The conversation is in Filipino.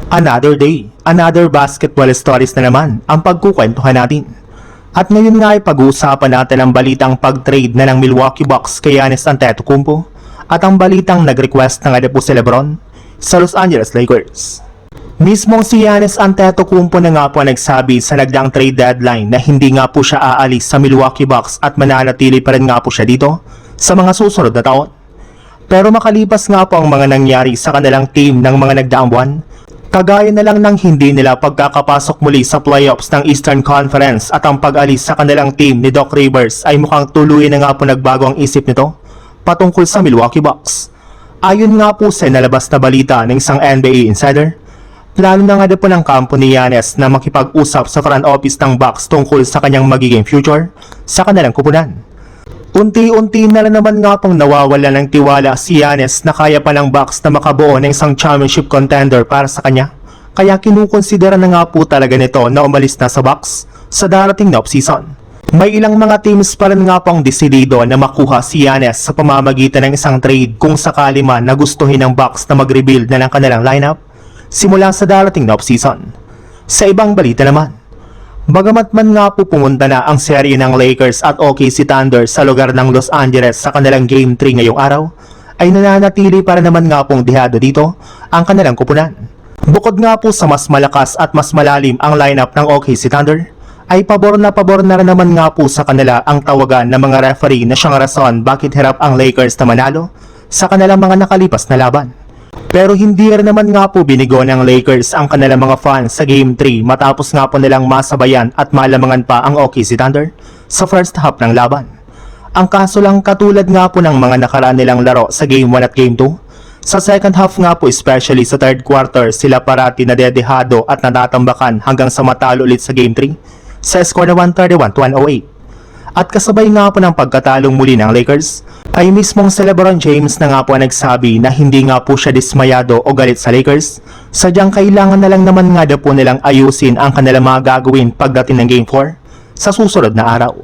Another day, another basketball stories na naman ang pagkukwentuhan natin. At ngayon nga ay pag-uusapan natin ang balitang pag-trade na ng Milwaukee Bucks kay Giannis Antetokounmpo at ang balitang nag-request na nga po si LeBron sa Los Angeles Lakers. Mismong si Giannis Antetokounmpo na nga po nagsabi sa nagdaang trade deadline na hindi nga po siya aalis sa Milwaukee Bucks at mananatili pa rin nga po siya dito sa mga susunod na taon. Pero makalipas nga po ang mga nangyari sa kanilang team ng mga nagdaang buwan, kagaya na lang ng hindi nila pagkakapasok muli sa playoffs ng Eastern Conference at ang pag-alis sa kanilang team ni Doc Rivers ay mukhang tuluyan na nga po nagbago ang isip nito patungkol sa Milwaukee Bucks. Ayon nga po sa nalabas na balita ng isang NBA insider, plano na nga po ng kampo ni Giannis na makipag-usap sa front office ng Bucks tungkol sa kanyang magiging future sa kanilang kupunan. Unti-unti na lang naman nga pong nawawala ng tiwala si Giannis na kaya pa ng Bucks na makabuo ng isang championship contender para sa kanya. Kaya kinukonsidera na nga po talaga nito na umalis na sa Bucks sa darating na offseason. May ilang mga teams pa rin nga pong desidido na makuha si Giannis sa pamamagitan ng isang trade kung sakali man na gustuhin ng Bucks na mag-rebuild na ng kanilang lineup simula sa darating na offseason. Sa ibang balita naman, bagamat man nga po pumunta na ang serye ng Lakers at OKC Thunder sa lugar ng Los Angeles sa kanilang Game 3 ngayong araw, ay nananatili para naman nga pong dihado dito ang kanilang kupunan. Bukod nga po sa mas malakas at mas malalim ang lineup ng OKC Thunder, ay pabor na rin naman nga po sa kanila ang tawagan ng mga referee na siyang rason bakit hirap ang Lakers na manalo sa kanilang mga nakalipas na laban. Pero hindi rin naman nga po binigo ng Lakers ang kanilang mga fans sa Game 3 matapos nga po nilang masabayan at malamangan pa ang OKC Thunder sa first half ng laban. Ang kaso lang katulad nga po ng mga nakaraan nilang laro sa Game 1 at Game 2, sa second half nga po especially sa third quarter sila parati nadedehado at natatambakan hanggang sa matalo ulit sa Game 3 sa score na 131-108. At kasabay nga po ng pagkatalong muli ng Lakers, ay mismong si LeBron James na nga po nagsabi na hindi nga po siya dismayado o galit sa Lakers, sadyang kailangan na lang naman nga po nilang ayusin ang kanilang mga gagawin pagdating ng Game 4 sa susunod na araw.